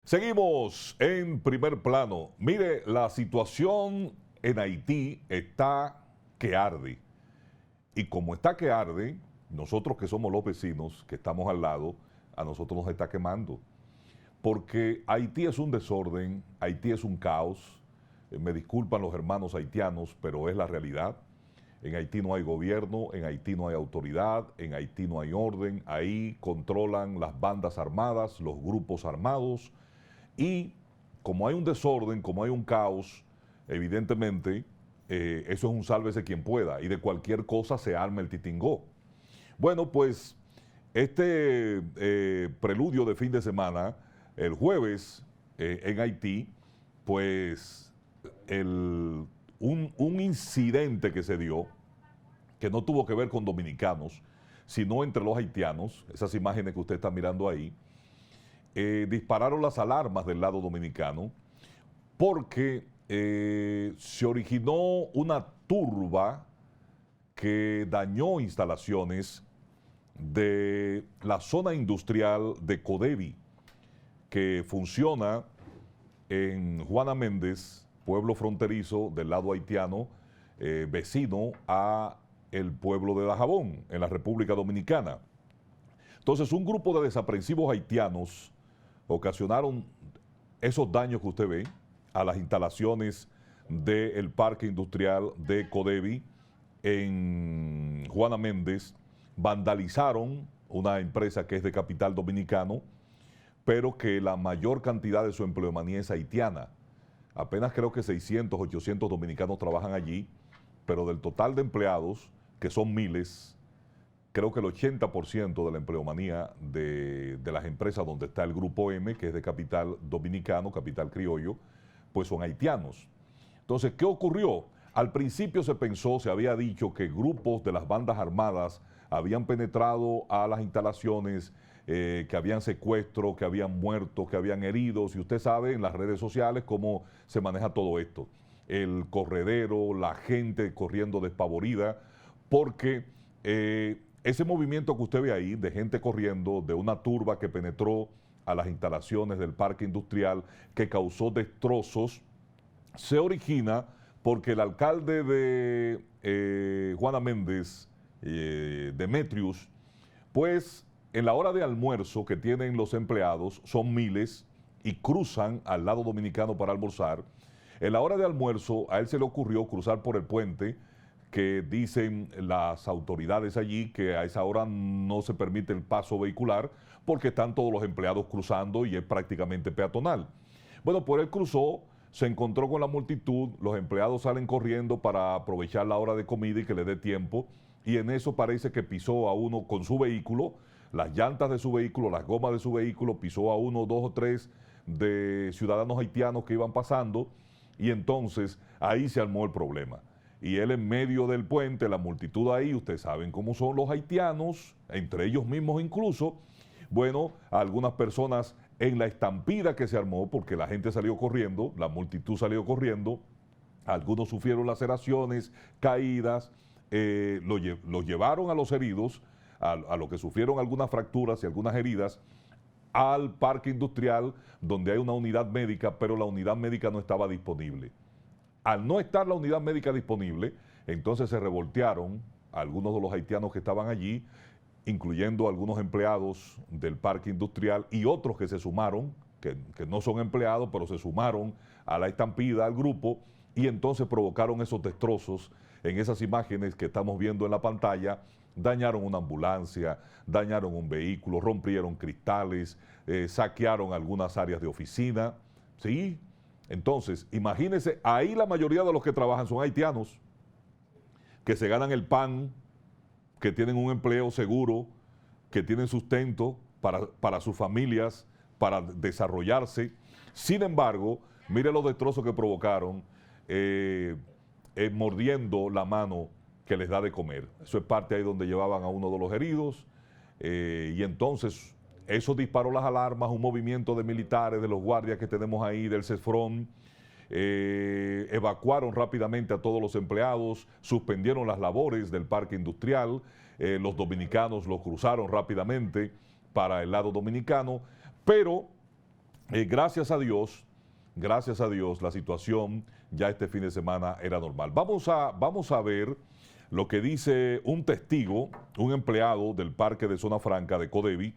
Seguimos en primer plano. Mire, la situación en Haití está que arde. Y como está que arde, nosotros que somos los vecinos, que estamos al lado, a nosotros nos está quemando. Porque Haití es un desorden, Haití es un caos. Me disculpan los hermanos haitianos, pero es la realidad. En Haití no hay gobierno, en Haití no hay autoridad, en Haití no hay orden. Ahí controlan las bandas armadas, los grupos armados. Y como hay un desorden, como hay un caos, evidentemente eso es un sálvese quien pueda y de cualquier cosa se arma el titingó. Bueno, pues este preludio de fin de semana, el jueves en Haití, pues un incidente que se dio, que no tuvo que ver con dominicanos, sino entre los haitianos, esas imágenes que usted está mirando ahí, dispararon las alarmas del lado dominicano porque se originó una turba que dañó instalaciones de la zona industrial de Codevi, que funciona en Juana Méndez, pueblo fronterizo del lado haitiano, vecino a el pueblo de Dajabón, en la República Dominicana. Entonces, un grupo de desaprensivos haitianos ocasionaron esos daños que usted ve a las instalaciones del parque industrial de Codevi en Juana Méndez, vandalizaron una empresa que es de capital dominicano, pero que la mayor cantidad de su empleomanía es haitiana. Apenas creo que 600, 800 dominicanos trabajan allí, pero del total de empleados, que son miles, creo que el 80% de la empleomanía de las empresas donde está el Grupo M, que es de capital dominicano, capital criollo, pues son haitianos. Entonces, ¿qué ocurrió? Al principio se pensó, se había dicho que grupos de las bandas armadas habían penetrado a las instalaciones, que habían secuestro, que habían muertos, que habían heridos, y usted sabe en las redes sociales cómo se maneja todo esto. El corredero, la gente corriendo despavorida, porque ese movimiento que usted ve ahí, de gente corriendo, de una turba que penetró a las instalaciones del parque industrial, que causó destrozos, se origina porque el alcalde de Juana Méndez, Demetrius, pues en la hora de almuerzo que tienen los empleados, son miles, y cruzan al lado dominicano para almorzar. En la hora de almuerzo a él se le ocurrió cruzar por el puente, que dicen las autoridades allí que a esa hora no se permite el paso vehicular porque están todos los empleados cruzando y es prácticamente peatonal. Bueno, por él cruzó, se encontró con la multitud, los empleados salen corriendo para aprovechar la hora de comida y que le dé tiempo, y en eso parece que pisó a uno con su vehículo, las llantas de su vehículo, las gomas de su vehículo, pisó a uno, dos o tres de ciudadanos haitianos que iban pasando, y entonces ahí se armó el problema. Y él en medio del puente, la multitud ahí, ustedes saben cómo son los haitianos, entre ellos mismos incluso. Bueno, algunas personas en la estampida que se armó, porque la gente salió corriendo, la multitud salió corriendo, algunos sufrieron laceraciones, caídas, los llevaron a los heridos, a los que sufrieron algunas fracturas y algunas heridas, al parque industrial donde hay una unidad médica, pero la unidad médica no estaba disponible. Al no estar la unidad médica disponible, entonces se revoltearon algunos de los haitianos que estaban allí, incluyendo algunos empleados del parque industrial y otros que se sumaron, que no son empleados, pero se sumaron a la estampida, al grupo, y entonces provocaron esos destrozos en esas imágenes que estamos viendo en la pantalla. Dañaron una ambulancia, dañaron un vehículo, rompieron cristales, saquearon algunas áreas de oficina, ¿sí? Entonces, imagínense, ahí la mayoría de los que trabajan son haitianos, que se ganan el pan, que tienen un empleo seguro, que tienen sustento para sus familias, para desarrollarse. Sin embargo, mire los destrozos que provocaron mordiendo la mano que les da de comer. Eso es parte ahí donde llevaban a uno de los heridos, y entonces eso disparó las alarmas, un movimiento de militares, de los guardias que tenemos ahí, del CESFRON, evacuaron rápidamente a todos los empleados, suspendieron las labores del parque industrial, los dominicanos los cruzaron rápidamente para el lado dominicano, pero gracias a Dios, la situación ya este fin de semana era normal. Vamos a ver lo que dice un testigo, un empleado del Parque de Zona Franca de Codevi,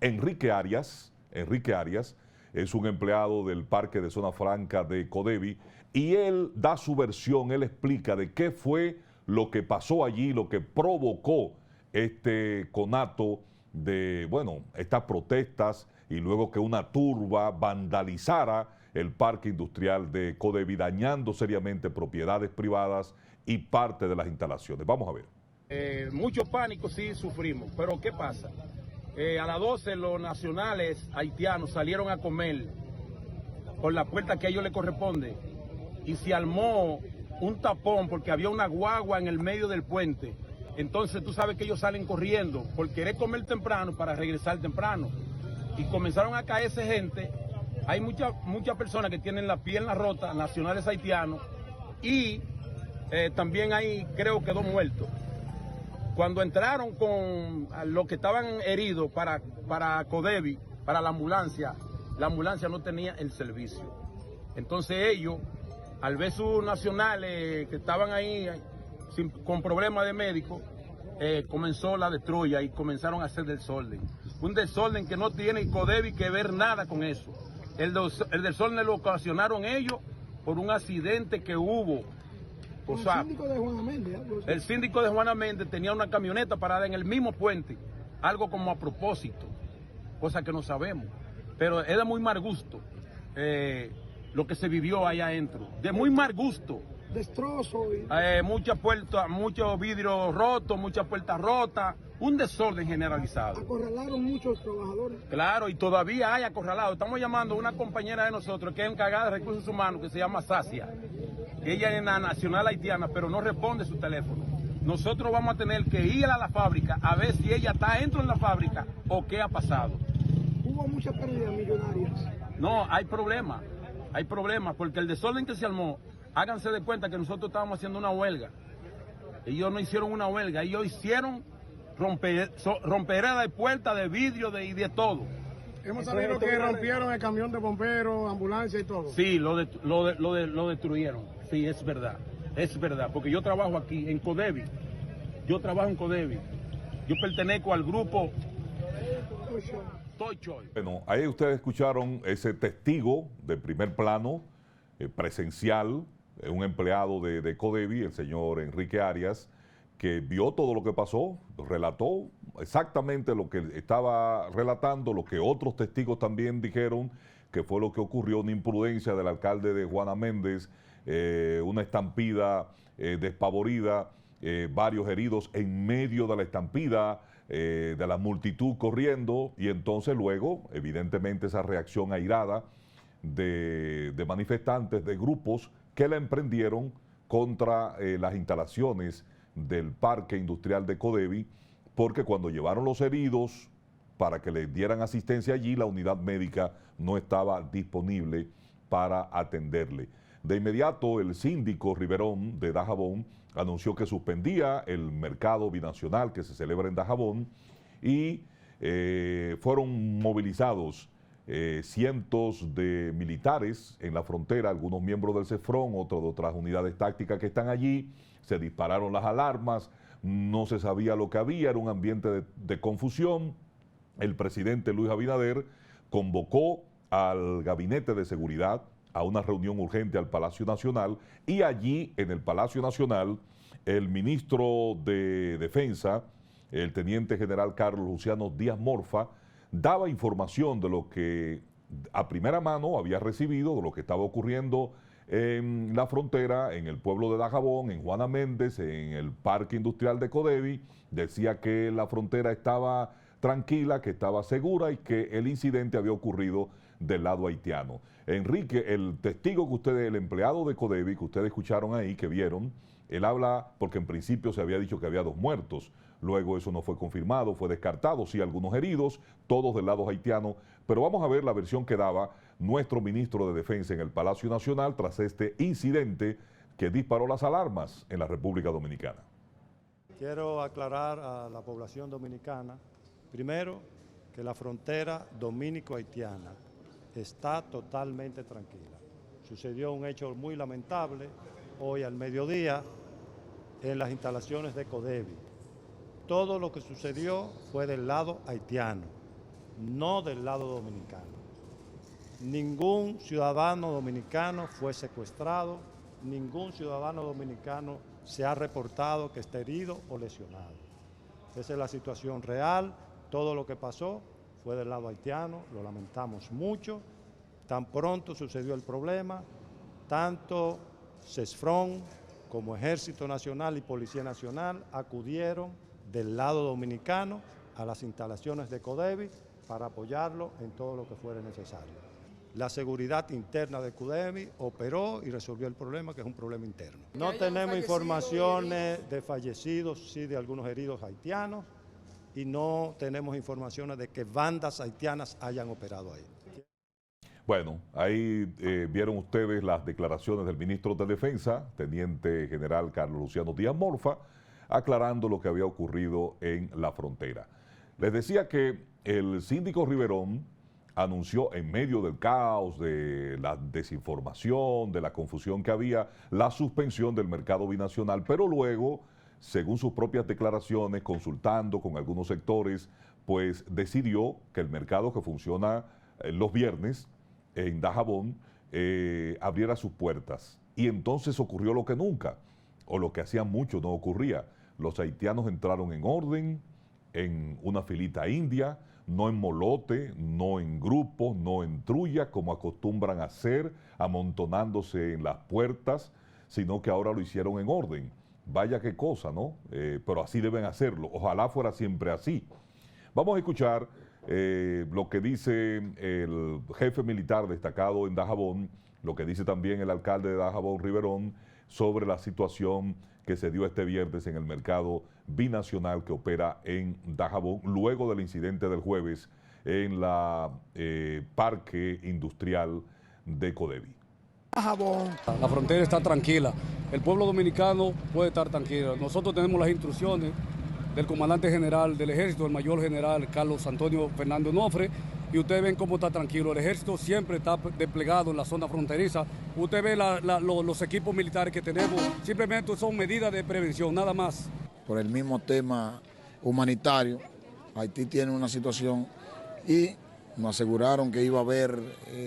Enrique Arias, es un empleado del Parque de Zona Franca de Codevi, y él da su versión, él explica de qué fue lo que pasó allí, lo que provocó este conato de, bueno, estas protestas y luego que una turba vandalizara el parque industrial de Codevi, dañando seriamente propiedades privadas y parte de las instalaciones. Vamos a ver. Mucho pánico sí sufrimos, pero ¿qué pasa? A las 12 los nacionales haitianos salieron a comer por la puerta que a ellos les corresponde y se armó un tapón porque había una guagua en el medio del puente. Entonces tú sabes que ellos salen corriendo por querer comer temprano para regresar temprano. Y comenzaron a caerse gente. Hay muchas personas que tienen la pierna rota, nacionales haitianos, y también hay, creo que 2 muertos. Cuando entraron con los que estaban heridos para Codevi, para la ambulancia no tenía el servicio. Entonces ellos, al ver sus nacionales que estaban ahí con problemas de médico, comenzó la destruya y comenzaron a hacer desorden. Un desorden que no tiene Codevi que ver nada con eso. El desorden lo ocasionaron ellos por un accidente que hubo. O sea, el síndico de Juana Méndez tenía una camioneta parada en el mismo puente, algo como a propósito, cosa que no sabemos. Pero es de muy mal gusto lo que se vivió allá adentro, de muy mal gusto. Destrozo. Muchas puertas, muchos vidrios rotos, muchas puertas rotas, un desorden generalizado. Acorralaron muchos trabajadores. Claro, y todavía hay acorralados. Estamos llamando a una compañera de nosotros que es encargada de recursos humanos, que se llama Sacia. Ella es la nacional haitiana, pero no responde su teléfono. Nosotros vamos a tener que ir a la fábrica a ver si ella está dentro de la fábrica o qué ha pasado. Hubo muchas pérdidas millonarias. No, hay problemas, porque el desorden que se armó, háganse de cuenta que nosotros estábamos haciendo una huelga. Ellos no hicieron una huelga, ellos hicieron romperera de puertas, de vidrio y de todo. Hemos sabido que rompieron el camión de bomberos, ambulancia y todo. Sí, lo destruyeron. Sí, es verdad, porque yo trabajo aquí en Codevi. Yo pertenezco al grupo Toy Choy. Bueno, ahí ustedes escucharon ese testigo de primer plano, presencial, un empleado de Codevi, el señor Enrique Arias, que vio todo lo que pasó, relató exactamente lo que estaba relatando, lo que otros testigos también dijeron, que fue lo que ocurrió, una imprudencia del alcalde de Juana Méndez, una estampida despavorida, varios heridos en medio de la estampida, de la multitud corriendo, y entonces luego, evidentemente, esa reacción airada de manifestantes, de grupos que la emprendieron contra las instalaciones del parque industrial de Codevi, porque cuando llevaron los heridos para que les dieran asistencia allí, la unidad médica no estaba disponible para atenderle. De inmediato, el síndico Riverón de Dajabón anunció que suspendía el mercado binacional que se celebra en Dajabón y fueron movilizados cientos de militares en la frontera, algunos miembros del CEFRON, otros de otras unidades tácticas que están allí. Se dispararon las alarmas, no se sabía lo que había, era un ambiente de confusión. El presidente Luis Abinader convocó al Gabinete de Seguridad a una reunión urgente al Palacio Nacional, y allí en el Palacio Nacional el ministro de Defensa, el teniente general Carlos Luciano Díaz Morfa, daba información de lo que a primera mano había recibido, de lo que estaba ocurriendo en la frontera, en el pueblo de Dajabón, en Juana Méndez, en el parque industrial de Codevi. Decía que la frontera estaba tranquila, que estaba segura y que el incidente había ocurrido del lado haitiano. Enrique, el testigo que ustedes, el empleado de Codevi que ustedes escucharon ahí, que vieron, él habla porque en principio se había dicho que había 2 muertos. Luego eso no fue confirmado, fue descartado, sí, algunos heridos, todos del lado haitiano. Pero vamos a ver la versión que daba nuestro ministro de Defensa en el Palacio Nacional tras este incidente que disparó las alarmas en la República Dominicana. Quiero aclarar a la población dominicana, primero, que la frontera dominico-haitiana está totalmente tranquila. Sucedió un hecho muy lamentable hoy al mediodía en las instalaciones de Codevi. Todo lo que sucedió fue del lado haitiano, no del lado dominicano. Ningún ciudadano dominicano fue secuestrado, ningún ciudadano dominicano se ha reportado que esté herido o lesionado. Esa es la situación real. Todo lo que pasó fue del lado haitiano, lo lamentamos mucho. Tan pronto sucedió el problema, tanto CESFRON como Ejército Nacional y Policía Nacional acudieron del lado dominicano a las instalaciones de Codevi para apoyarlo en todo lo que fuera necesario. La seguridad interna de Codevi operó y resolvió el problema, que es un problema interno. No tenemos informaciones de fallecidos, sí de algunos heridos haitianos, y no tenemos informaciones de que bandas haitianas hayan operado ahí. Bueno, ahí vieron ustedes las declaraciones del ministro de Defensa, Teniente General Carlos Luciano Díaz Morfa, aclarando lo que había ocurrido en la frontera. Les decía que el síndico Riverón anunció en medio del caos, de la desinformación, de la confusión que había, la suspensión del mercado binacional, pero luego, según sus propias declaraciones, consultando con algunos sectores, pues decidió que el mercado que funciona los viernes en Dajabón abriera sus puertas. Y entonces ocurrió lo que nunca, o lo que hacía mucho no ocurría. Los haitianos entraron en orden, en una filita india, no en molote, no en grupo, no en trulla, como acostumbran a hacer, amontonándose en las puertas, sino que ahora lo hicieron en orden. Vaya qué cosa, ¿no? Pero así deben hacerlo. Ojalá fuera siempre así. Vamos a escuchar lo que dice el jefe militar destacado en Dajabón, lo que dice también el alcalde de Dajabón, Riverón, sobre la situación que se dio este viernes en el mercado binacional que opera en Dajabón, luego del incidente del jueves en la parque industrial de Codevi. La frontera está tranquila, el pueblo dominicano puede estar tranquilo. Nosotros tenemos las instrucciones del comandante general del ejército, el mayor general Carlos Antonio Fernando Onofre, y ustedes ven cómo está tranquilo. El ejército siempre está desplegado en la zona fronteriza. Usted ve los equipos militares que tenemos, simplemente son medidas de prevención, nada más. Por el mismo tema humanitario, Haití tiene una situación y nos aseguraron que iba a haber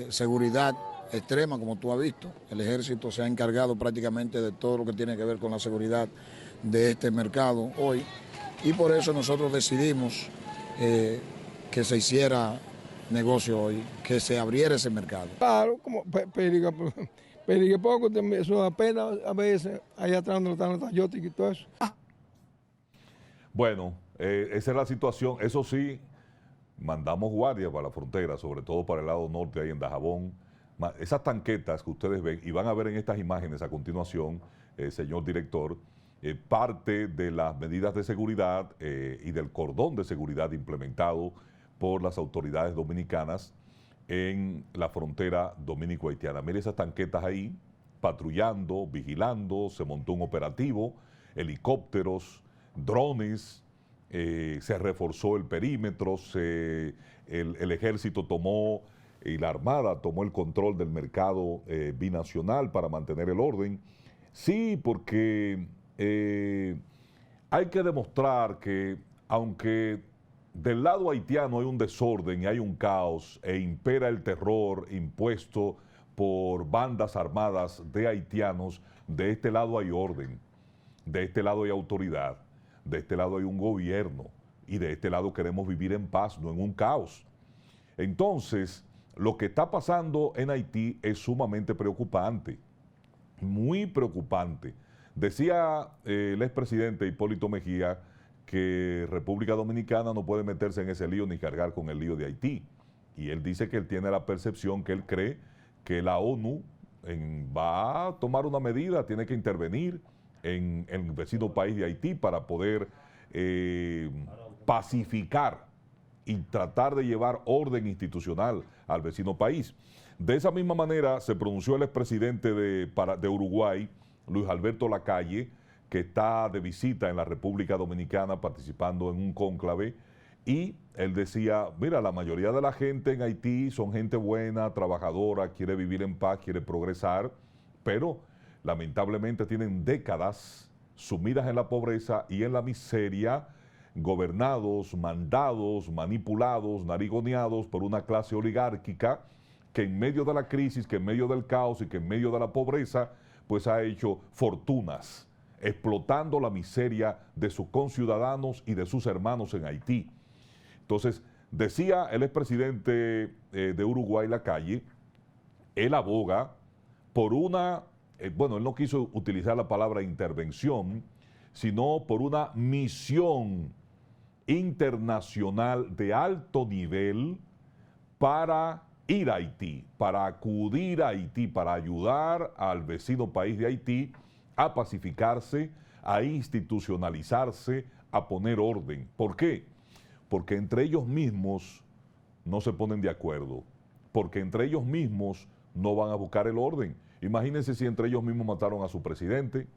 seguridad extrema, como tú has visto. El ejército se ha encargado prácticamente de todo lo que tiene que ver con la seguridad de este mercado hoy, y por eso nosotros decidimos que se hiciera negocio hoy, que se abriera ese mercado. Claro, como peligra poco, eso apenas a veces allá atrás donde están los tayotes y todo eso. Bueno, esa es la situación. Eso sí, mandamos guardias para la frontera, sobre todo para el lado norte, ahí en Dajabón. Esas tanquetas que ustedes ven, y van a ver en estas imágenes a continuación, señor director, parte de las medidas de seguridad y del cordón de seguridad implementado por las autoridades dominicanas en la frontera dominico-haitiana. Mire esas tanquetas ahí, patrullando, vigilando, se montó un operativo, helicópteros, drones, se reforzó el perímetro, el ejército tomó y la Armada tomó el control del mercado binacional para mantener el orden. Sí, porque hay que demostrar que aunque del lado haitiano hay un desorden y hay un caos e impera el terror impuesto por bandas armadas de haitianos, de este lado hay orden, de este lado hay autoridad, de este lado hay un gobierno y de este lado queremos vivir en paz, no en un caos. Entonces, lo que está pasando en Haití es sumamente preocupante, muy preocupante. Decía el expresidente Hipólito Mejía que República Dominicana no puede meterse en ese lío ni cargar con el lío de Haití. Y él dice que él tiene la percepción, que él cree que la ONU va a tomar una medida, tiene que intervenir en el vecino país de Haití para poder pacificar y tratar de llevar orden institucional al vecino país. De esa misma manera se pronunció el expresidente de Uruguay, Luis Alberto Lacalle, que está de visita en la República Dominicana participando en un cónclave, Y él decía, mira, la mayoría de la gente en Haití son gente buena, trabajadora, quiere vivir en paz, quiere progresar, pero lamentablemente tienen décadas sumidas en la pobreza y en la miseria, gobernados, mandados, manipulados, narigoneados por una clase oligárquica que en medio de la crisis, que en medio del caos y que en medio de la pobreza, pues ha hecho fortunas, explotando la miseria de sus conciudadanos y de sus hermanos en Haití. Entonces, decía el expresidente de Uruguay, Lacalle, él aboga por una, bueno, él no quiso utilizar la palabra intervención, sino por una misión internacional de alto nivel para ir a Haití, para acudir a Haití, para ayudar al vecino país de Haití a pacificarse, a institucionalizarse, a poner orden. ¿Por qué? Porque entre ellos mismos no se ponen de acuerdo, porque entre ellos mismos no van a buscar el orden. Imagínense si entre ellos mismos mataron a su presidente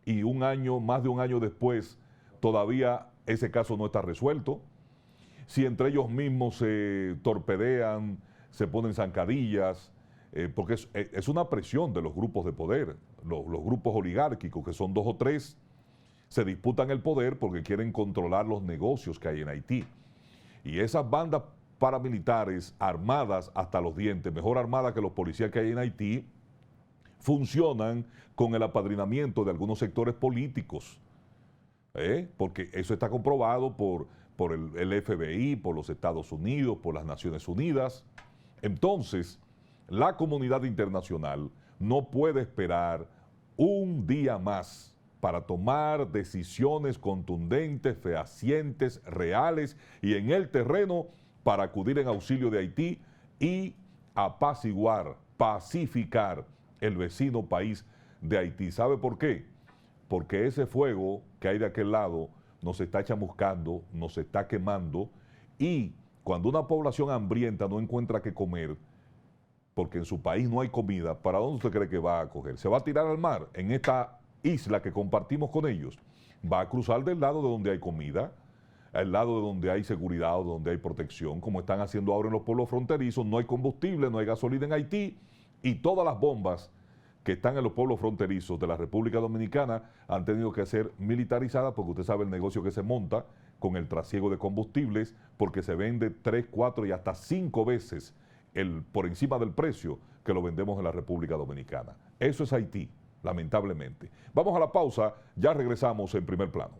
y un año, más de un año después, todavía ese caso no está resuelto. Si entre ellos mismos se torpedean, se ponen zancadillas, porque es una presión de los grupos de poder, los grupos oligárquicos, que son 2 o 3, se disputan el poder porque quieren controlar los negocios que hay en Haití. Y esas bandas paramilitares armadas hasta los dientes, mejor armadas que los policías que hay en Haití, funcionan con el apadrinamiento de algunos sectores políticos, porque eso está comprobado por el FBI, por los Estados Unidos, por las Naciones Unidas. Entonces, la comunidad internacional no puede esperar un día más para tomar decisiones contundentes, fehacientes, reales y en el terreno para acudir en auxilio de Haití y apaciguar, pacificar el vecino país de Haití. ¿Sabe por qué? Porque ese fuego que hay de aquel lado nos está chamuscando, nos está quemando, y cuando una población hambrienta no encuentra qué comer, porque en su país no hay comida, ¿para dónde usted cree que va a coger? ¿Se va a tirar al mar en esta isla que compartimos con ellos? Va a cruzar del lado de donde hay comida, al lado de donde hay seguridad o donde hay protección, como están haciendo ahora en los pueblos fronterizos. No hay combustible, no hay gasolina en Haití, y todas las bombas que están en los pueblos fronterizos de la República Dominicana han tenido que ser militarizadas, porque usted sabe el negocio que se monta con el trasiego de combustibles, porque se vende 3, 4 y hasta 5 veces por encima del precio que lo vendemos en la República Dominicana. Eso es Haití, lamentablemente. Vamos a la pausa, ya regresamos en Primer Plano.